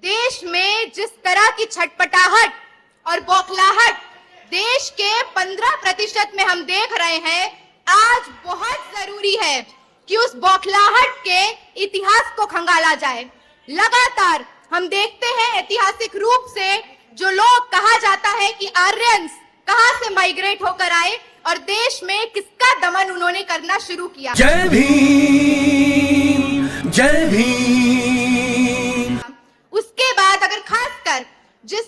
देश में जिस तरह की छटपटाहट और बौखलाहट देश के 15% में हम देख रहे हैं, आज बहुत जरूरी है कि उस बौखलाहट के इतिहास को खंगाला जाए। लगातार हम देखते हैं ऐतिहासिक रूप से जो लोग कहा जाता है कि आर्यंस कहां से माइग्रेट होकर आए और देश में किसका दमन उन्होंने करना शुरू किया। जय भीम, जय भीम। उसके बाद अगर खासकर जिस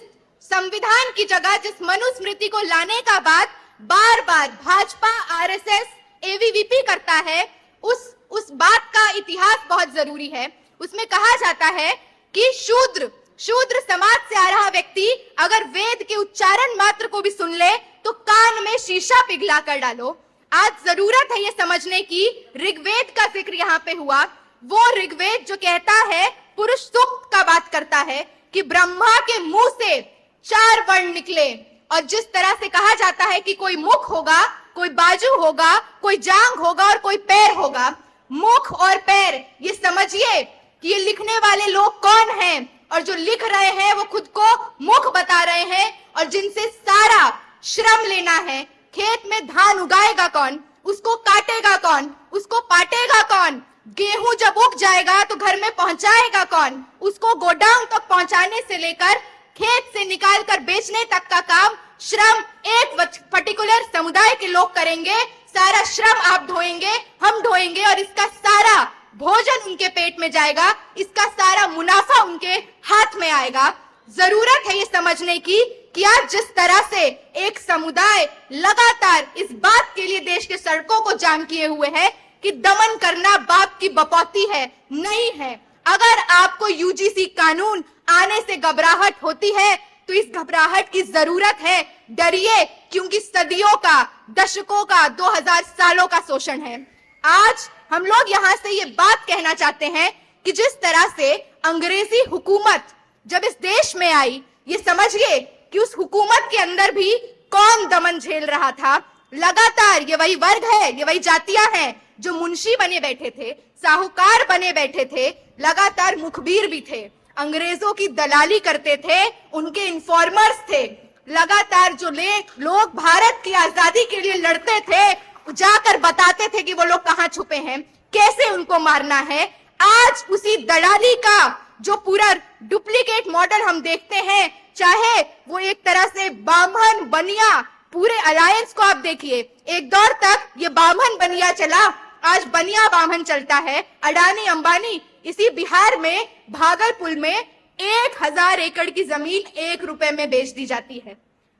संविधान की जगह जिस मनुस्मृति को लाने का बात बार बार भाजपा, आरएसएस, एबीवीपी करता है, उस बात का इतिहास बहुत जरूरी है। उसमें कहा जाता है कि शूद्र समाज से आ रहा व्यक्ति अगर वेद के उच्चारण मात्र को भी सुन ले तो कान में शीशा पिघला कर डालो। आज जरूरत है ये समझने की, ऋग्वेद का जिक्र यहाँ पे हुआ, वो ऋग्वेद जो कहता है, पुरुष सूक्त का बात करता है कि ब्रह्मा के मुंह से 4 वर्ण निकले, और जिस तरह से कहा जाता है कि कोई मुख होगा, कोई बाजू होगा, कोई जांघ होगा और कोई पैर होगा। मुख और पैर, ये समझिए कि ये लिखने वाले लोग कौन हैं, और जो लिख रहे हैं वो खुद को मुख बता रहे हैं, और जिनसे सारा श्रम लेना है। खेत में धान उगाएगा कौन, उसको काटेगा कौन, उसको पाटेगा कौन, गेहूं जब उग जाएगा तो घर में पहुंचाएगा कौन, उसको गोडाउन तक पहुंचाने से लेकर खेत से निकाल कर बेचने तक का काम, श्रम एक पर्टिकुलर समुदाय के लोग करेंगे। सारा श्रम आप ढोएंगे, हम ढोएंगे, और इसका सारा भोजन उनके पेट में जाएगा, इसका सारा मुनाफा उनके हाथ में आएगा। जरूरत है ये समझने की कि आज जिस तरह से एक समुदाय लगातार इस बात के लिए देश के सड़कों को जाम किए हुए है कि दमन करना बाप की बपौती है, नहीं है। अगर आपको यूजीसी कानून आने से घबराहट होती है तो इस घबराहट की जरूरत है। डरिए, क्योंकि सदियों का, दशकों का, 2000 सालों का शोषण है। आज हम लोग यहां से ये बात कहना चाहते हैं कि जिस तरह से अंग्रेजी हुकूमत जब इस देश में आई, ये समझिए कि उस हुकूमत के अंदर भी कौन दमन झेल रहा था। लगातार ये वही वर्ग है, ये वही जातियां हैं जो मुंशी बने बैठे थे, साहूकार बने बैठे थे, लगातार मुखबिर भी थे, अंग्रेजों की दलाली करते थे, उनके इन्फॉर्मर्स थे। लगातार जो लोग भारत की आजादी के लिए लड़ते थे, जाकर बताते थे कि वो लोग कहां छुपे हैं, कैसे उनको मारना है। आज उसी दलाली का जो पूरा डुप्लीकेट मॉडल हम देखते हैं, चाहे वो एक तरह से बामन बनिया, पूरे अलायंस को आप देखिए, एक दौर तक ये बामन बनिया चला, आज बनिया बामन चलता है। अडानी अंबानी, इसी बिहार में भागलपुर में 1000 एकड़ की जमीन 1 रुपए में बेच दी जाती है,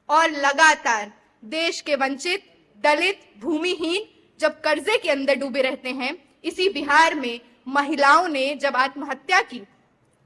और लगातार देश के वंचित, दलित, भूमिहीन जब कर्जे के अंदर डूबे रहते हैं। इसी बिहार में महिलाओं ने जब आत्महत्या की,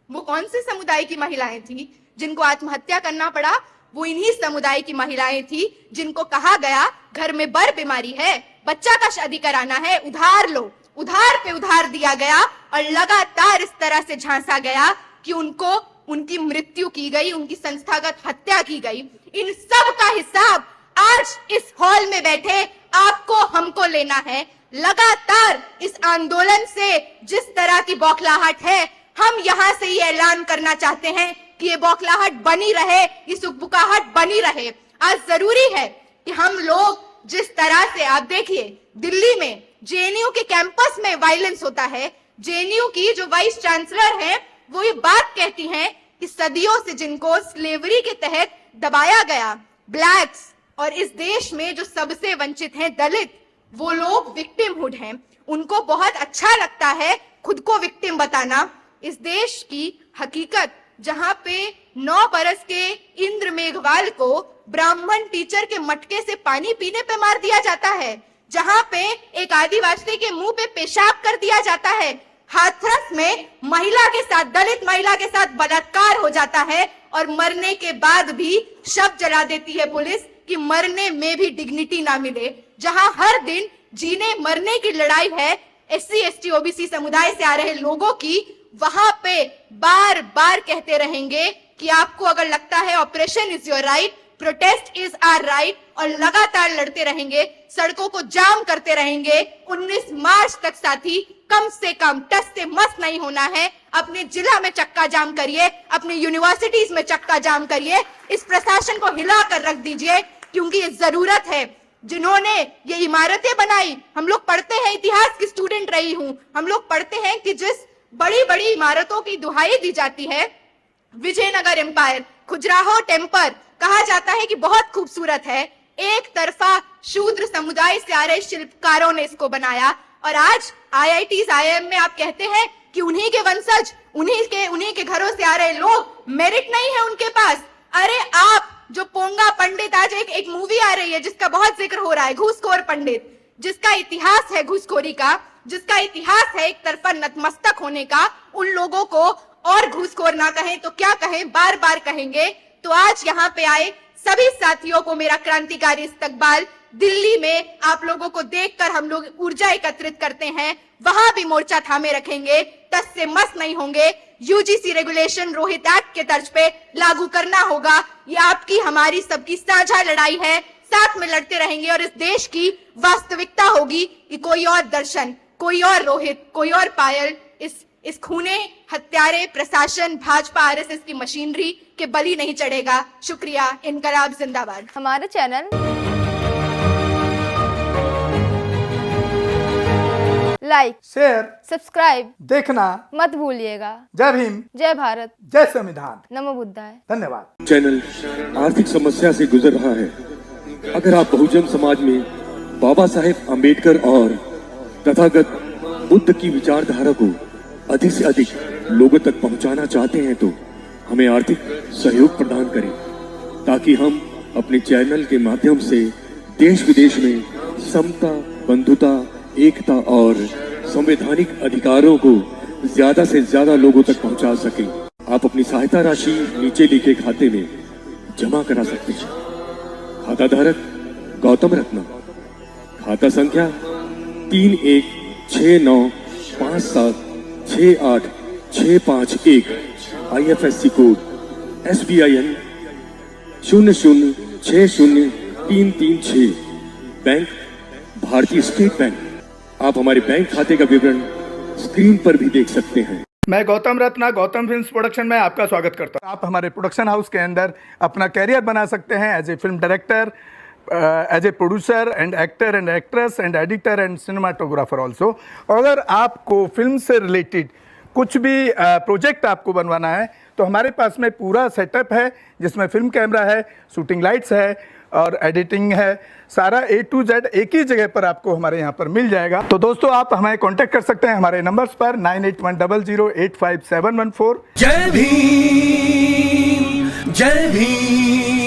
वो कौन से समुदाय की महिलाएं थी जिनको आत्महत्या करना पड़ा? वो इन्हीं समुदाय की महिलाएं थी जिनको कहा गया घर में बर बीमारी है, बच्चा का शादी कराना है, उधार लो, उधार पे उधार दिया गया, और लगातार इस तरह से झांसा गया कि उनको उनकी मृत्यु की गई, उनकी संस्थागत हत्या की गई। इन सब का हिसाब आज इस हॉल में बैठे आपको, हमको लेना है। लगातार इस आंदोलन से जिस तरह की बौखलाहट है, हम यहां से ये ऐलान करना चाहते हैं कि ये बौखलाहट बनी रहे, ये सुखबुकाहट बनी रहे। आज जरूरी है कि हम लोग जिस तरह से, आप देखिए दिल्ली में जेएनयू के कैंपस में वायलेंस होता है, जेएनयू की जो वाइस चांसलर है वो ये बात कहती हैं कि सदियों से जिनको स्लेवरी के तहत दबाया गया, ब्लैक्स, और इस देश में जो सबसे वंचित हैं, दलित, वो लोग विक्टिमहुड हैं। उनको बहुत अच्छा लगता है खुद को विक्टिम बताना। इस देश की हकीकत, जहां पे 9 बरस के इंद्र मेघवाल को ब्राह्मण टीचर के मटके से पानी पीने पे मार दिया जाता है, जहां पे एक आदिवासी के मुंह पे पेशाब कर दिया जाता है, हाथरस में महिला के साथ, दलित महिला के साथ बलात्कार हो जाता है, और मरने के बाद भी शव जला देती है पुलिस कि मरने में भी डिग्निटी ना मिले। जहां हर दिन जीने मरने की लड़ाई है एससी, एसटी, ओबीसी समुदाय से आ रहे लोगों की, वहां पे बार बार कहते रहेंगे कि आपको अगर लगता है operation is your right, protest is our right और लगातार लड़ते रहेंगे, सड़कों को जाम करते रहेंगे। 19 मार्च तक साथी कम से कम टस से मस नहीं होना है। अपने जिला में चक्का जाम करिए, अपनी यूनिवर्सिटीज में चक्का जाम करिए, इस प्रशासन को हिला कर रख दीजिए, क्योंकि ये जरूरत है। जिन्होंने ये इमारतें बनाई, हम लोग पढ़ते हैं, इतिहास की स्टूडेंट रही हूं, हम लोग पढ़ते हैं कि जिस बड़ी बड़ी इमारतों की दुहाई दी जाती है, विजयनगर एम्पायर, खजुराहो टेम्पल, कहा जाता है कि बहुत खूबसूरत है। एक तरफा शूद्र समुदाय से आ रहे शिल्पकारों ने इसको बनाया और आज IITs IIM में आप कहते हैं कि उन्हीं के वंशज, उन्हीं के घरों से आ रहे लोग, मेरिट नहीं है उनके पास। अरे आप जो पोंगा पंडित, आज एक मूवी आ रही है जिसका बहुत जिक्र हो रहा है, घूसखोर पंडित, जिसका इतिहास है घूसखोरी का, जिसका इतिहास है एक तरफा नतमस्तक होने का, उन लोगों को और घूसखोर ना कहें तो क्या कहें, बार बार कहेंगे। तो आज यहाँ पे आए सभी साथियों को मेरा क्रांतिकारी इस्तकबाल। दिल्ली में आप लोगों को देखकर हम लोग ऊर्जा एकत्रित करते हैं, वहां भी मोर्चा थामे रखेंगे, टस से मस नहीं होंगे। UGC रेगुलेशन रोहित एक्ट के तर्ज पे लागू करना होगा। ये आपकी हमारी सबकी साझा लड़ाई है, साथ में लड़ते रहेंगे और इस देश की वास्तविकता होगी कि कोई और दर्शन, कोई और रोहित, कोई और पायल इस खूने हत्यारे प्रशासन भाजपा RSS की मशीनरी के बलि नहीं चढ़ेगा। शुक्रिया। इनकलाब जिंदाबाद। हमारे चैनल लाइक, शेयर, सब्सक्राइब देखना मत भूलिएगा। जय भीम, जय भारत, जय संविधान, नमो बुद्धाय। धन्यवाद। चैनल आर्थिक समस्या से गुजर रहा है। अगर आप बहुजन समाज में बाबा साहेब अम्बेडकर और तथागत बुद्ध की विचारधारा को अधिक से अधिक लोगों तक पहुंचाना चाहते हैं तो हमें आर्थिक सहयोग प्रदान करें, ताकि हम अपने चैनल के माध्यम से देश विदेश में समता, बंधुता, एकता और संवैधानिक अधिकारों को ज्यादा से ज्यादा लोगों तक पहुंचा सकें। आप अपनी सहायता राशि नीचे लिखे खाते में जमा करा सकते हैं। खाता धारक गौतम रत्ना, खाता संख्या 3169576861, IFSC कोड SBIN 0060336, बैंक भारतीय स्टेट बैंक। आप हमारे बैंक खाते का विवरण स्क्रीन पर भी देख सकते हैं। मैं गौतम रत्ना, गौतम फिल्म्स प्रोडक्शन में आपका स्वागत करता हूं। आप हमारे प्रोडक्शन हाउस के अंदर अपना कैरियर बना सकते हैं as a film director, as a producer and actor and actress and editor and cinematographer also. अगर आपको फिल्म से रिलेटेड कुछ भी प्रोजेक्ट आपको बनवाना है तो हमारे पास में पूरा सेटअप है, जिसमें फिल्म कैमरा है, शूटिंग लाइट्स है और एडिटिंग है। सारा A to Z एक ही जगह पर आपको हमारे यहाँ पर मिल जाएगा। तो दोस्तों, आप हमें कांटेक्ट कर सकते हैं हमारे नंबर्स पर 9810085714। जय भीम, जय भीम।